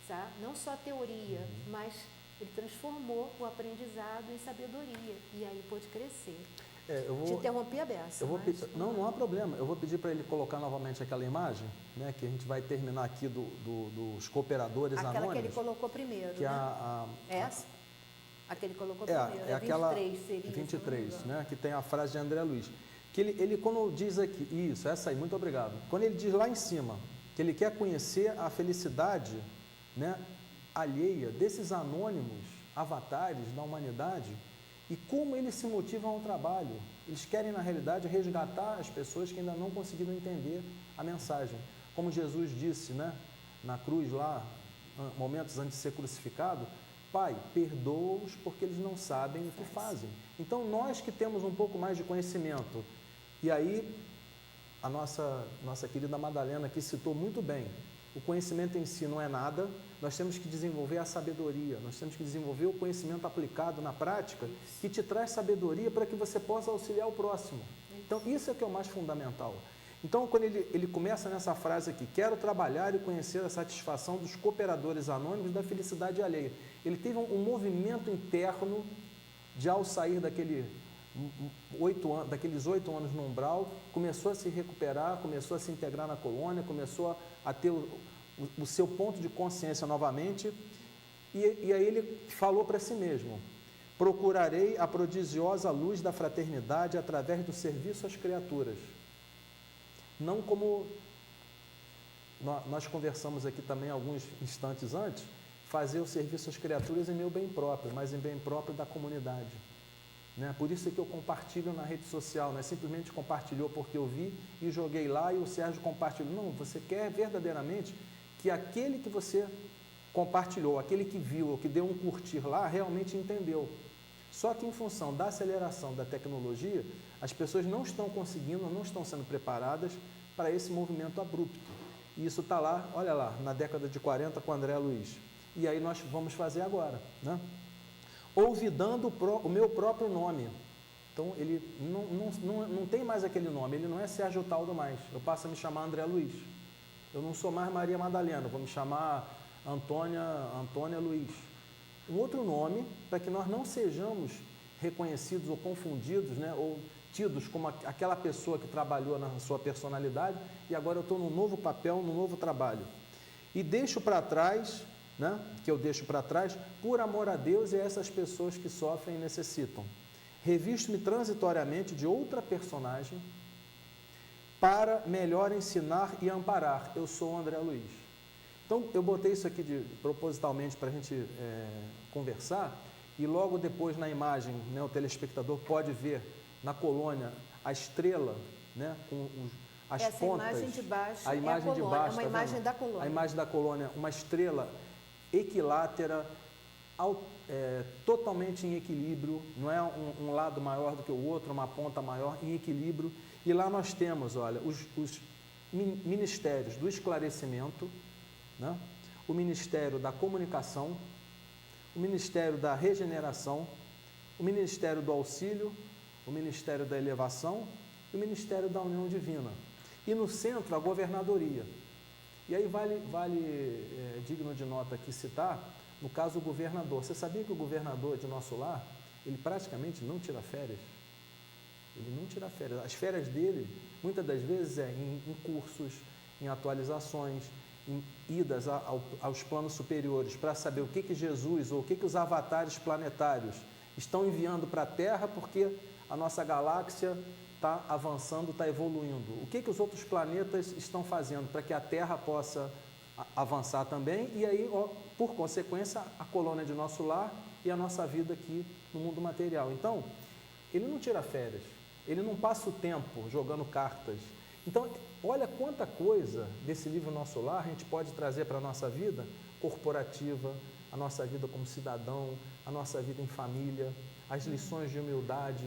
tá? Não só teoria, mas ele transformou o aprendizado em sabedoria, e aí pôde crescer. Te interrompi a beça. Não há problema. Eu vou pedir para ele colocar novamente aquela imagem, né, que a gente vai terminar aqui dos cooperadores anônimos. Aquela que ele colocou primeiro, que né? Essa? A que ele colocou primeiro, aquela 23 seria. 23, né, que tem a frase de André Luiz. Que ele quando diz aqui, isso, essa aí, muito obrigado. Quando ele diz lá em cima, que ele quer conhecer a felicidade, né, alheia desses anônimos avatares da humanidade, e como eles se motivam ao trabalho. Eles querem, na realidade, resgatar as pessoas que ainda não conseguiram entender a mensagem. Como Jesus disse, né, na cruz lá, momentos antes de ser crucificado, Pai, perdoa-os porque eles não sabem o que fazem. Então, nós que temos um pouco mais de conhecimento, e aí a nossa querida Madalena aqui citou muito bem, o conhecimento em si não é nada, nós temos que desenvolver a sabedoria, nós temos que desenvolver o conhecimento aplicado na prática, que te traz sabedoria para que você possa auxiliar o próximo. Então, isso é que é o mais fundamental. Então, quando ele começa nessa frase aqui, quero trabalhar e conhecer a satisfação dos cooperadores anônimos da felicidade alheia. Ele teve um movimento interno de, ao sair daqueles 8 anos no umbral, começou a se recuperar, começou a se integrar na colônia, começou a ter o seu ponto de consciência novamente, e aí ele falou para si mesmo, procurarei a prodigiosa luz da fraternidade através do serviço às criaturas. Não como nós conversamos aqui também alguns instantes antes, fazer o serviço às criaturas em meu bem próprio, mas em bem próprio da comunidade. Né? Por isso é que eu compartilho na rede social, não é simplesmente compartilhou porque eu vi e joguei lá e o Sérgio compartilhou. Não, você quer verdadeiramente que aquele que você compartilhou, aquele que viu ou que deu um curtir lá, realmente entendeu. Só que em função da aceleração da tecnologia, as pessoas não estão conseguindo, não estão sendo preparadas para esse movimento abrupto. E isso está lá, olha lá, na década de 40 com André Luiz. E aí nós vamos fazer agora, né? Olvidando o meu próprio nome. Então, ele não tem mais aquele nome, ele não é Sérgio Taldo mais. Eu passo a me chamar André Luiz. Eu não sou mais Maria Madalena, vou me chamar Antônia Luiz. Um outro nome, para que nós não sejamos reconhecidos ou confundidos, né, ou tidos como aquela pessoa que trabalhou na sua personalidade e agora eu estou num novo papel, num novo trabalho. E deixo para trás, né, que eu deixo para trás, por amor a Deus e a essas pessoas que sofrem e necessitam. Revisto-me transitoriamente de outra personagem para melhor ensinar e amparar. Eu sou o André Luiz. Então, eu botei isso aqui propositalmente para a gente conversar e logo depois na imagem, né, o telespectador pode ver na colônia a estrela, né, com as essa pontas. Imagem de baixo a imagem de baixo, é uma tá imagem vendo? da colônia. A imagem da colônia, uma estrela equilátera, totalmente em equilíbrio, não é um lado maior do que o outro, uma ponta maior, em equilíbrio. E lá nós temos, olha, os ministérios do esclarecimento, né? O Ministério da Comunicação, o Ministério da Regeneração, o Ministério do Auxílio, o Ministério da Elevação e o Ministério da União Divina. E no centro, a Governadoria. E aí vale digno de nota aqui citar, no caso, o governador. Você sabia que o governador de nosso lar, ele praticamente não tira férias? Ele não tira férias. As férias dele, muitas das vezes, em cursos, em atualizações, em idas aos planos superiores, para saber o que Jesus ou o que os avatares planetários estão enviando para a Terra, porque a nossa galáxia está avançando, está evoluindo. O que os outros planetas estão fazendo para que a Terra possa avançar também e aí, por consequência, a colônia de nosso lar e a nossa vida aqui no mundo material. Então, ele não tira férias, ele não passa o tempo jogando cartas. Então, olha quanta coisa desse livro Nosso Lar a gente pode trazer para a nossa vida corporativa, a nossa vida como cidadão, a nossa vida em família, as lições de humildade.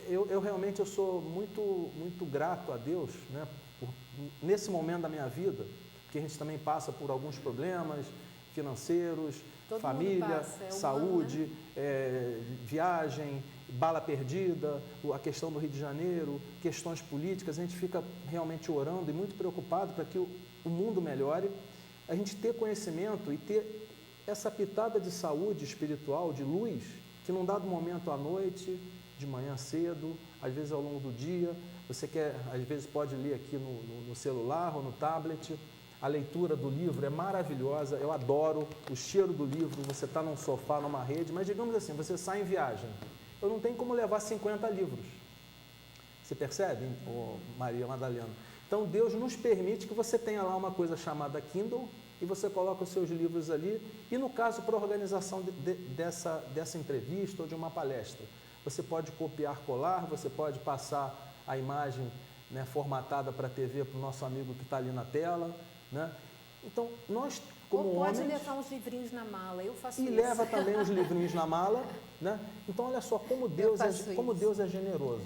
Eu realmente sou muito grato a Deus, né, nesse momento da minha vida, porque a gente também passa por alguns problemas financeiros, Todo família, mundo passa, saúde, humano, né? Viagem, bala perdida, a questão do Rio de Janeiro, questões políticas. A gente fica realmente orando e muito preocupado para que o mundo melhore. A gente ter conhecimento e ter essa pitada de saúde espiritual, de luz, que num dado momento à noite, de manhã cedo, às vezes ao longo do dia, você quer, às vezes pode ler aqui no celular ou no tablet. A leitura do livro é maravilhosa, eu adoro o cheiro do livro, você está num sofá, numa rede, mas digamos assim, você sai em viagem, eu não tenho como levar 50 livros. Você percebe, Maria Madalena? Então Deus nos permite que você tenha lá uma coisa chamada Kindle e você coloca os seus livros ali e no caso para a organização dessa entrevista ou de uma palestra, você pode copiar, colar, você pode passar a imagem, né, formatada para a TV para o nosso amigo que está ali na tela, né? Então, nós, como ou pode homens... levar uns livrinhos na mala, eu faço E isso. leva também os livrinhos na mala, né? Então, olha só como Deus é generoso.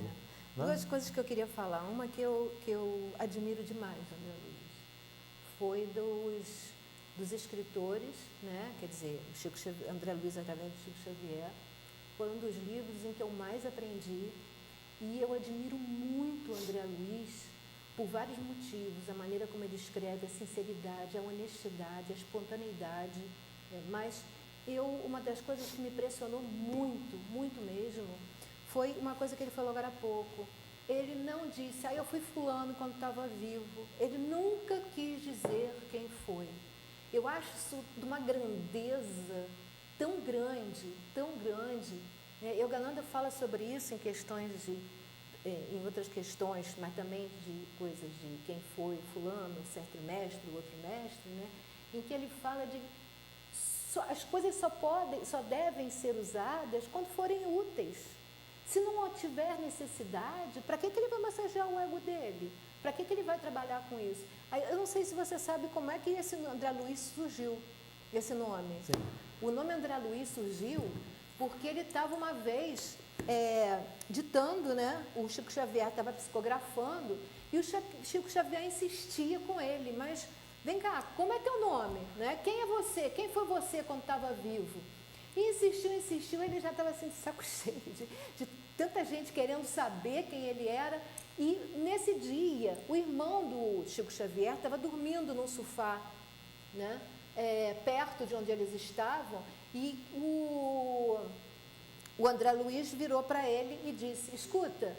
Né? Duas coisas que eu queria falar. Uma que eu admiro demais, André Luiz, foi dos escritores, né? Quer dizer, André Luiz através do Chico Xavier, foi um dos livros em que eu mais aprendi e eu admiro muito André Luiz por vários motivos, a maneira como ele escreve, a sinceridade, a honestidade, a espontaneidade, mas uma das coisas que me impressionou muito, muito mesmo, foi uma coisa que ele falou agora há pouco. Ele não disse, eu fui fulano quando estava vivo, ele nunca quis dizer quem foi. Eu acho isso de uma grandeza tão grande, Yogananda fala sobre isso em questões em outras questões, mas também de coisas de quem foi fulano, certo mestre, o outro mestre, né? Em que ele fala de as coisas só devem ser usadas quando forem úteis. Se não tiver necessidade, para que ele vai massagear o ego dele? Para que ele vai trabalhar com isso? Eu não sei se você sabe como é que esse André Luiz surgiu, esse nome. Sim. O nome André Luiz surgiu porque ele estava uma vez ditando, né? O Chico Xavier estava psicografando e o Chico Xavier insistia com ele, mas vem cá, como é teu nome? Né? Quem é você? Quem foi você quando estava vivo? E insistiu, ele já estava assim de saco cheio, de tanta gente querendo saber quem ele era. E nesse dia, o irmão do Chico Xavier estava dormindo num sofá, né? Perto de onde eles estavam, e o André Luiz virou para ele e disse, escuta,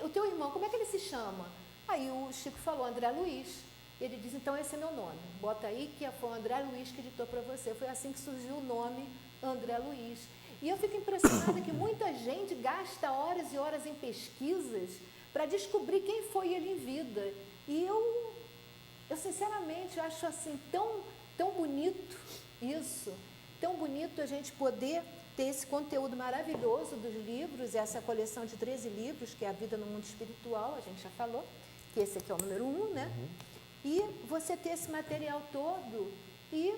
o teu irmão, como é que ele se chama? Aí o Chico falou, André Luiz. Ele disse, então esse é meu nome, bota aí que foi o André Luiz que ditou para você. Foi assim que surgiu o nome André Luiz. E eu fico impressionada que muita gente gasta horas e horas em pesquisas para descobrir quem foi ele em vida. E eu sinceramente acho assim tão bonito isso, tão bonito a gente poder ter esse conteúdo maravilhoso dos livros, essa coleção de 13 livros, que é A Vida no Mundo Espiritual, a gente já falou, que esse aqui é o número 1, né? E você ter esse material todo e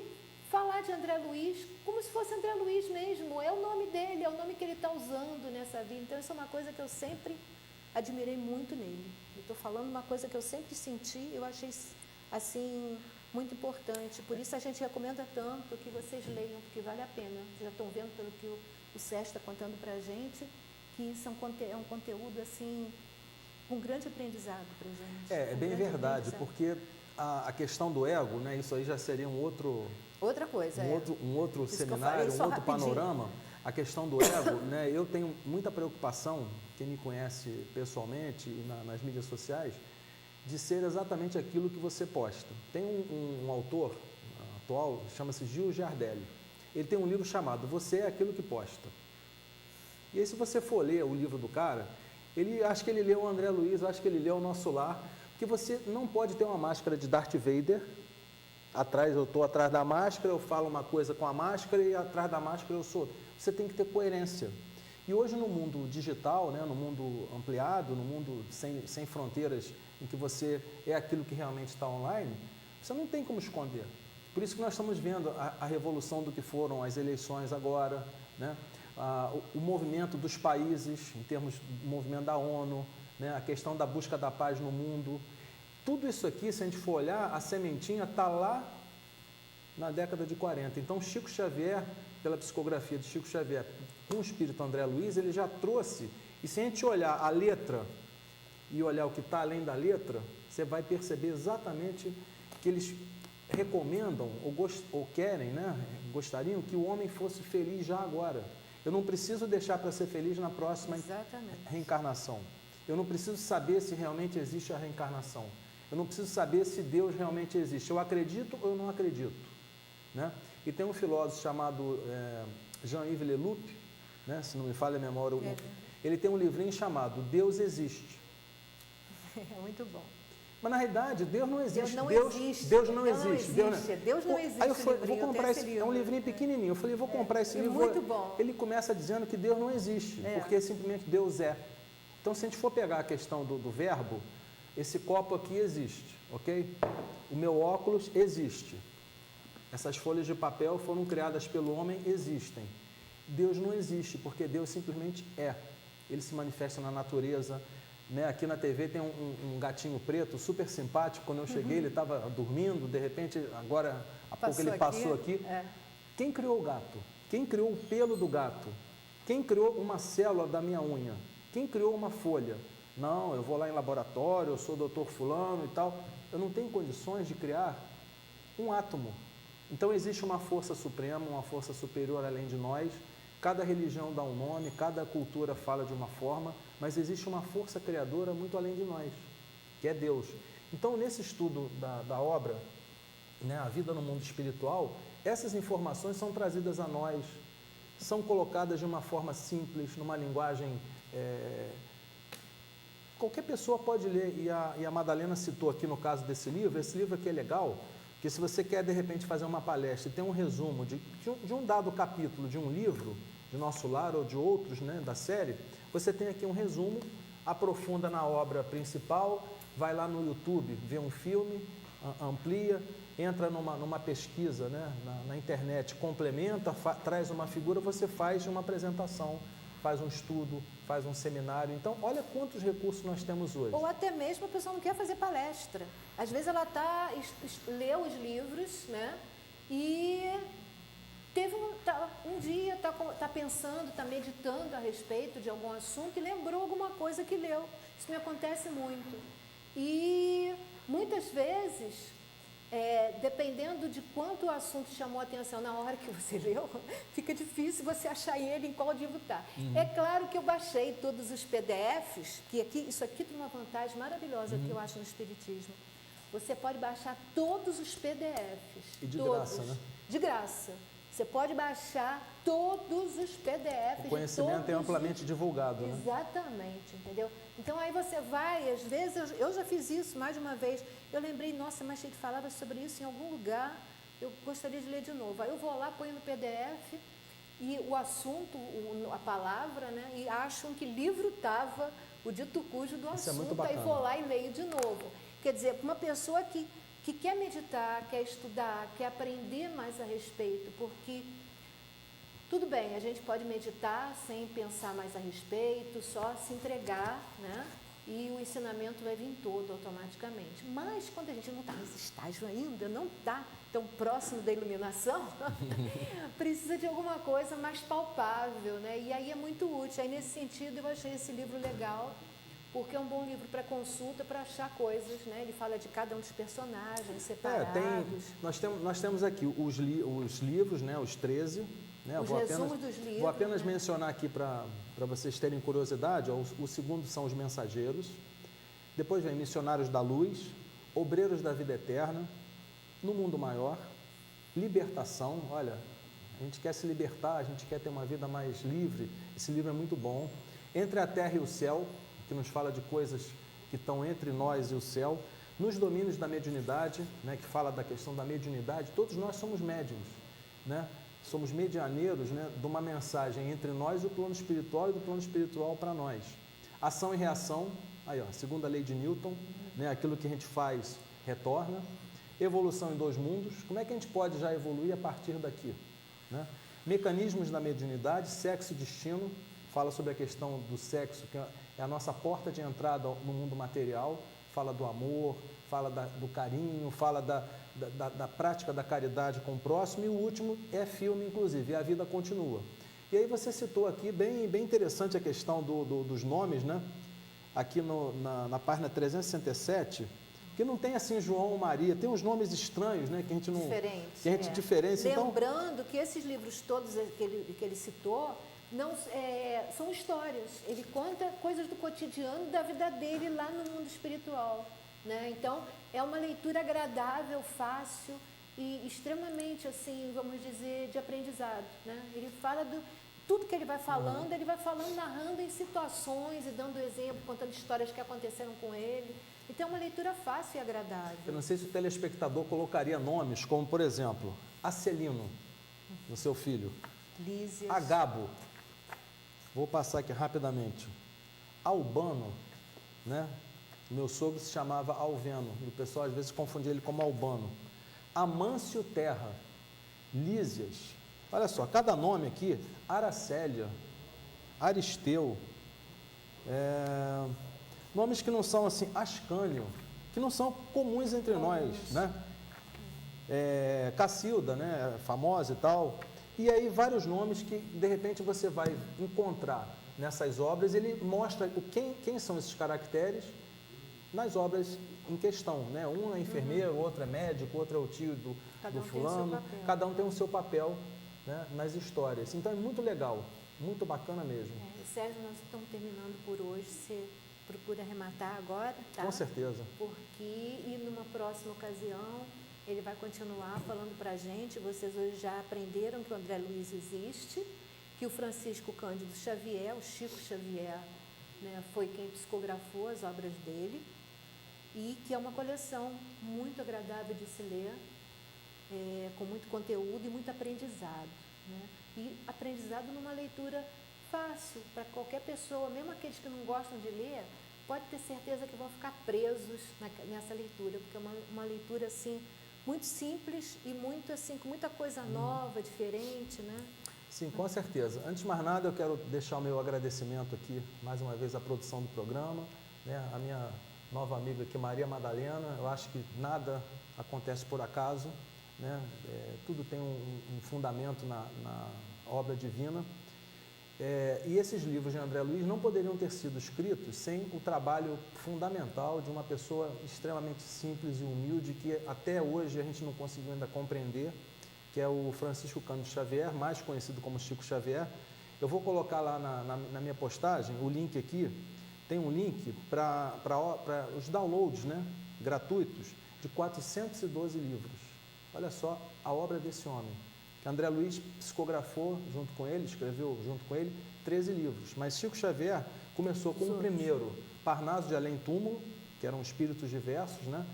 falar de André Luiz como se fosse André Luiz mesmo, é o nome dele, é o nome que ele está usando nessa vida. Então, isso é uma coisa que eu sempre admirei muito nele. Eu estou falando uma coisa que eu sempre senti, eu achei assim muito importante. Por isso a gente recomenda tanto que vocês leiam, porque vale a pena. Vocês já estão vendo pelo que o Sérgio está contando para a gente, que isso é um conteúdo assim, um grande aprendizado para a gente. É bem verdade, porque a questão do ego, né, isso aí já seria outra coisa, um outro seminário, um outro panorama. A questão do ego, né, eu tenho muita preocupação, quem me conhece pessoalmente e nas mídias sociais, de ser exatamente aquilo que você posta. Tem um autor atual, chama-se Gil Giardelli. Ele tem um livro chamado Você é Aquilo que Posta. E aí, se você for ler o livro do cara, acho que ele leu o André Luiz, acho que ele leu o Nosso Lar, porque você não pode ter uma máscara de Darth Vader, eu estou atrás da máscara, eu falo uma coisa com a máscara e atrás da máscara eu sou. Você tem que ter coerência. E hoje no mundo digital, né, no mundo ampliado, no mundo sem fronteiras, em que você é aquilo que realmente está online, você não tem como esconder. Por isso que nós estamos vendo a revolução do que foram as eleições agora, né? O movimento dos países, em termos do movimento da ONU, né? A questão da busca da paz no mundo. Tudo isso aqui, se a gente for olhar, a sementinha está lá na década de 40. Então, Chico Xavier, pela psicografia de Chico Xavier, com o espírito André Luiz, ele já trouxe. E se a gente olhar a letra e olhar o que está além da letra, você vai perceber exatamente que eles recomendam ou querem, né? Gostariam que o homem fosse feliz já agora. Eu não preciso deixar para ser feliz na próxima reencarnação. Eu não preciso saber se realmente existe a reencarnação. Eu não preciso saber se Deus realmente existe. Eu acredito ou eu não acredito, né? E tem um filósofo chamado Jean-Yves Leloup, né? Se não me falha a memória, ele tem um livrinho chamado Deus Existe. É muito bom. Mas na realidade, Deus não existe. Deus não existe. Aí eu falei, vou comprar esse, é um livrinho pequenininho. Eu falei, vou comprar esse livro. Muito bom. Ele começa dizendo que Deus não existe, porque simplesmente Deus é. Então, se a gente for pegar a questão do verbo, esse copo aqui existe, ok? O meu óculos existe. Essas folhas de papel foram criadas pelo homem, existem. Deus não existe, porque Deus simplesmente é. Ele se manifesta na natureza. Né? Aqui na TV tem um gatinho preto super simpático. Quando eu cheguei, ele estava dormindo, de repente, agora há pouco ele passou aqui. Quem criou o gato? Quem criou o pelo do gato? Quem criou uma célula da minha unha? Quem criou uma folha? Não, eu vou lá em laboratório, eu sou doutor fulano e tal. Eu não tenho condições de criar um átomo. Então existe uma força suprema, uma força superior além de nós. Cada religião dá um nome, cada cultura fala de uma forma, mas existe uma força criadora muito além de nós, que é Deus. Então, nesse estudo da obra, né, A Vida no Mundo Espiritual, essas informações são trazidas a nós, são colocadas de uma forma simples, numa linguagem... qualquer pessoa pode ler, e a Madalena citou aqui no caso desse livro, esse livro aqui é legal, que se você quer de repente fazer uma palestra e tem um resumo de um dado capítulo de um livro, de Nosso Lar ou de outros, né, da série, você tem aqui um resumo, aprofunda na obra principal, vai lá no YouTube, vê um filme, amplia, entra numa pesquisa, né, na internet, complementa, traz uma figura, você faz uma apresentação faz um estudo, faz um seminário. Então, olha quantos recursos nós temos hoje. Ou até mesmo a pessoa não quer fazer palestra. Às vezes ela lê os livros, né? E teve um dia está pensando, está meditando a respeito de algum assunto e lembrou alguma coisa que leu. Isso me acontece muito. E muitas vezes, dependendo de quanto o assunto chamou a atenção na hora que você leu, fica difícil você achar ele em qual livro está. É claro que eu baixei todos os PDFs, que isso aqui tem uma vantagem maravilhosa que eu acho no Espiritismo. Você pode baixar todos os PDFs. E de todos, graça, né? De graça. Você pode baixar todos os PDFs. O conhecimento é amplamente divulgado, né? Exatamente, entendeu? Então aí você vai, às vezes, eu já fiz isso mais de uma vez, eu lembrei, nossa, mas ele falava sobre isso em algum lugar, eu gostaria de ler de novo. Aí eu vou lá, ponho no PDF e o assunto, a palavra, né? E acho em que livro estava o dito cujo do Isso é muito assunto, aí bacana. vou lá e leio de novo. Quer dizer, uma pessoa que quer meditar, quer estudar, quer aprender mais a respeito, porque tudo bem, a gente pode meditar sem pensar mais a respeito, só se entregar, né? E o ensinamento vai vir todo automaticamente. Mas quando a gente não está nesse estágio ainda, não está tão próximo da iluminação, precisa de alguma coisa mais palpável, né? E aí é muito útil. Aí nesse sentido eu achei esse livro legal, porque é um bom livro para consulta, para achar coisas, né? Ele fala de cada um dos personagens separados. Nós temos aqui os livros, né? Os 13. Né? Os resumos dos livros. Vou apenas né? mencionar aqui para vocês terem curiosidade. Ó, o segundo são os Mensageiros. Depois vem Missionários da Luz, Obreiros da Vida Eterna, No Mundo Maior, Libertação. Olha, a gente quer se libertar, a gente quer ter uma vida mais livre. Esse livro é muito bom. Entre a Terra e o Céu, que nos fala de coisas que estão entre nós e o céu. Nos Domínios da Mediunidade, né, que fala da questão da mediunidade. Todos nós somos médiuns, né? Somos medianeiros, né, de uma mensagem entre nós e o plano espiritual e do plano espiritual para nós. Ação e reação, aí ó, segunda lei de Newton, né, aquilo que a gente faz retorna. Evolução em 2 mundos, como é que a gente pode já evoluir a partir daqui? Né? Mecanismos da mediunidade, sexo e destino, fala sobre a questão do sexo, que é a nossa porta de entrada no mundo material, fala do amor, fala do carinho, fala da prática da caridade com o próximo, e o último é filme, inclusive, e a vida continua. E aí você citou aqui, bem interessante a questão dos nomes, né? Aqui na página 367, que não tem assim João ou Maria, tem uns nomes estranhos, né? Que a gente não... Diferentes. Que a gente diferencia. Lembrando que esses livros todos que ele citou, são histórias. Ele conta coisas do cotidiano da vida dele lá no mundo espiritual. Né? Então, é uma leitura agradável, fácil e extremamente, assim, vamos dizer, de aprendizado. Né? Ele fala tudo que ele vai falando, narrando em situações e dando exemplo, contando histórias que aconteceram com ele. Então, é uma leitura fácil e agradável. Eu não sei se o telespectador colocaria nomes como, por exemplo, Acelino, no seu filho. Lísias. Agabo. Vou passar aqui rapidamente. Albano, né? Meu sogro se chamava Alveno, e o pessoal às vezes confundia ele como Albano. Amâncio Terra, Lísias. Olha só, cada nome aqui, Aracélia, Aristeu, nomes que não são assim, Ascânio, que não são comuns entre nós, né? Cacilda, né? Famosa e tal. E aí vários nomes que de repente você vai encontrar nessas obras, ele mostra quem são esses caracteres nas obras em questão, né? Um é enfermeiro, outro é médico, outro é o tio do fulano, cada um tem o seu papel, né, nas histórias. Então é muito legal, muito bacana mesmo. Sérgio, nós estamos terminando por hoje, você procura arrematar agora, tá? Com certeza. E numa próxima ocasião, ele vai continuar falando para a gente. Vocês hoje já aprenderam que o André Luiz existe, que o Francisco Cândido Xavier, o Chico Xavier, né, foi quem psicografou as obras dele, e que é uma coleção muito agradável de se ler, com muito conteúdo e muito aprendizado. Né? E aprendizado numa leitura fácil para qualquer pessoa, mesmo aqueles que não gostam de ler, pode ter certeza que vão ficar presos nessa leitura, porque é uma leitura assim, muito simples e muito assim, com muita coisa nova, diferente, né? Sim, com certeza. Antes de mais nada, eu quero deixar o meu agradecimento aqui, mais uma vez, à produção do programa, né? A minha nova amiga aqui, Maria Madalena. Eu acho que nada acontece por acaso, né? Tudo tem um fundamento na obra divina. E esses livros de André Luiz não poderiam ter sido escritos sem o trabalho fundamental de uma pessoa extremamente simples e humilde, que até hoje a gente não conseguiu ainda compreender, que é o Francisco Cândido Xavier, mais conhecido como Chico Xavier. Eu vou colocar lá na minha postagem o link aqui. Tem um link para os downloads, né, gratuitos de 412 livros. Olha só a obra desse homem. Que André Luiz psicografou junto com ele, escreveu junto com ele 13 livros. Mas Chico Xavier começou com o primeiro, Parnaso de Além Túmulo, que eram espíritos diversos, né,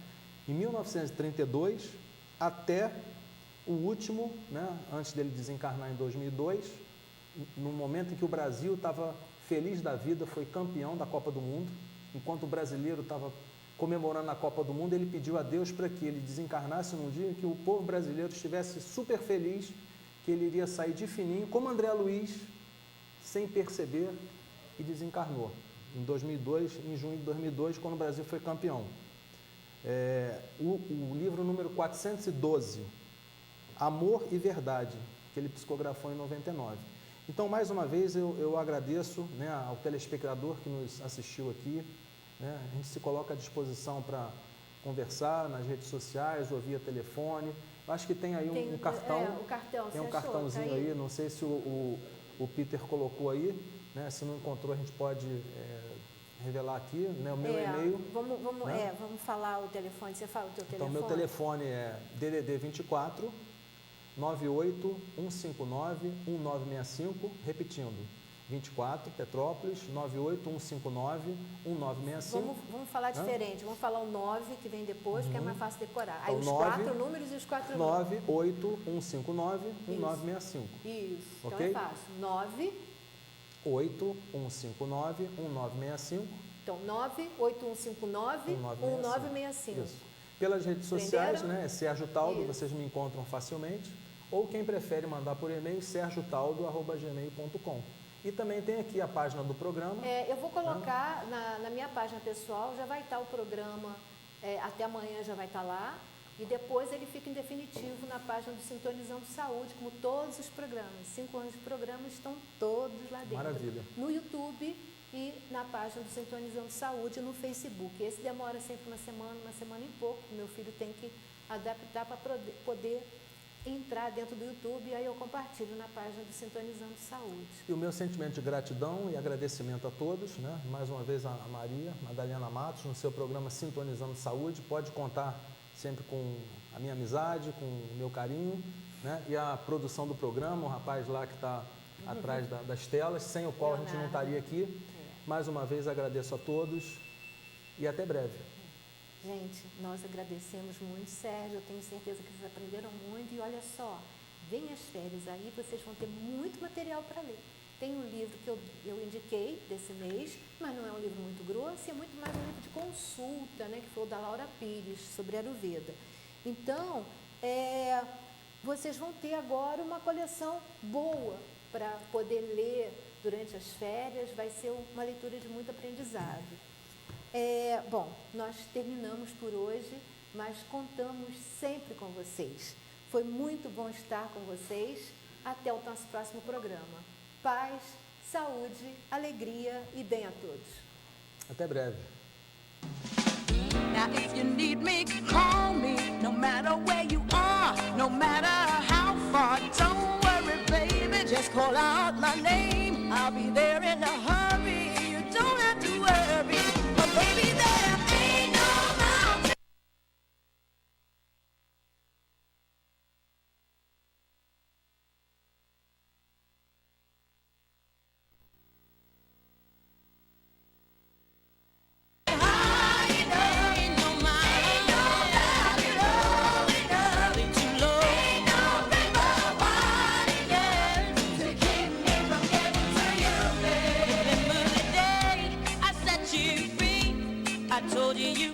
em 1932, até o último, né, antes dele desencarnar em 2002, no momento em que o Brasil estava feliz da vida, foi campeão da Copa do Mundo. Enquanto o brasileiro estava comemorando a Copa do Mundo, ele pediu a Deus para que ele desencarnasse num dia em que o povo brasileiro estivesse super feliz, que ele iria sair de fininho, como André Luiz, sem perceber, e desencarnou em 2002, em junho de 2002, quando o Brasil foi campeão. O livro número 412, Amor e Verdade, que ele psicografou em 99. Então, mais uma vez, eu agradeço, né, ao telespectador que nos assistiu aqui, né? A gente se coloca à disposição para conversar nas redes sociais ou via telefone. Eu acho que tem aí um cartão. O cartão, tem um cartãozinho tá aí, não sei se o Peter colocou aí, né? Se não encontrou, a gente pode revelar aqui, né? O meu e-mail. Vamos falar o telefone. Você fala o teu telefone? Então, meu telefone é DDD 24 98 159 1965, repetindo, 24, Petrópolis, 98 159 1965. Vamos falar diferente, vamos falar o 9 que vem depois, que é mais fácil decorar. Então, aí os 4 números e os 4 números. 98 159 1965. Isso, okay? Então é fácil. 9 8 159 1965. Então, 98159 1965. Isso. Pelas redes sociais, né? Sérgio Taldo, isso. Vocês me encontram facilmente. Ou quem prefere mandar por e-mail, sergiotaldo@gmail.com. E também tem aqui a página do programa. Eu vou colocar na minha página pessoal, já vai estar o programa, até amanhã já vai estar lá. E depois ele fica em definitivo na página do Sintonizando Saúde, como todos os programas. 5 anos de programa estão todos lá dentro. Maravilha. No YouTube e na página do Sintonizando Saúde no Facebook. Esse demora sempre uma semana e pouco. Meu filho tem que adaptar para poder entrar dentro do YouTube e aí eu compartilho na página do Sintonizando Saúde. E o meu sentimento de gratidão e agradecimento a todos, né? Mais uma vez a Maria Madalena Matos, no seu programa Sintonizando Saúde, pode contar sempre com a minha amizade, com o meu carinho, né? E a produção do programa, o rapaz lá que está atrás das telas, sem o qual a gente não estaria aqui. Mais uma vez agradeço a todos e até breve. Gente, nós agradecemos muito, Sérgio, eu tenho certeza que vocês aprenderam muito e olha só, vem as férias aí, vocês vão ter muito material para ler. Tem um livro que eu indiquei desse mês, mas não é um livro muito grosso, é muito mais um livro de consulta, né, que foi o da Laura Pires, sobre Ayurveda. Então, vocês vão ter agora uma coleção boa para poder ler durante as férias, vai ser uma leitura de muito aprendizado. Bom, nós terminamos por hoje, mas contamos sempre com vocês. Foi muito bom estar com vocês. Até o nosso próximo programa. Paz, saúde, alegria e bem a todos. Até breve. Now if you need me, call me. No matter where you are, no matter how far. Don't worry, baby, just call out my name. I'll be there in a hurry. You don't have to worry. Baby, there ain't no mountain. High enough. Ain't no mountain. Ain't no valley low enough. Too low. Ain't no river wide enough to keep me from getting to you, baby. Remember the day I set you free. I told you you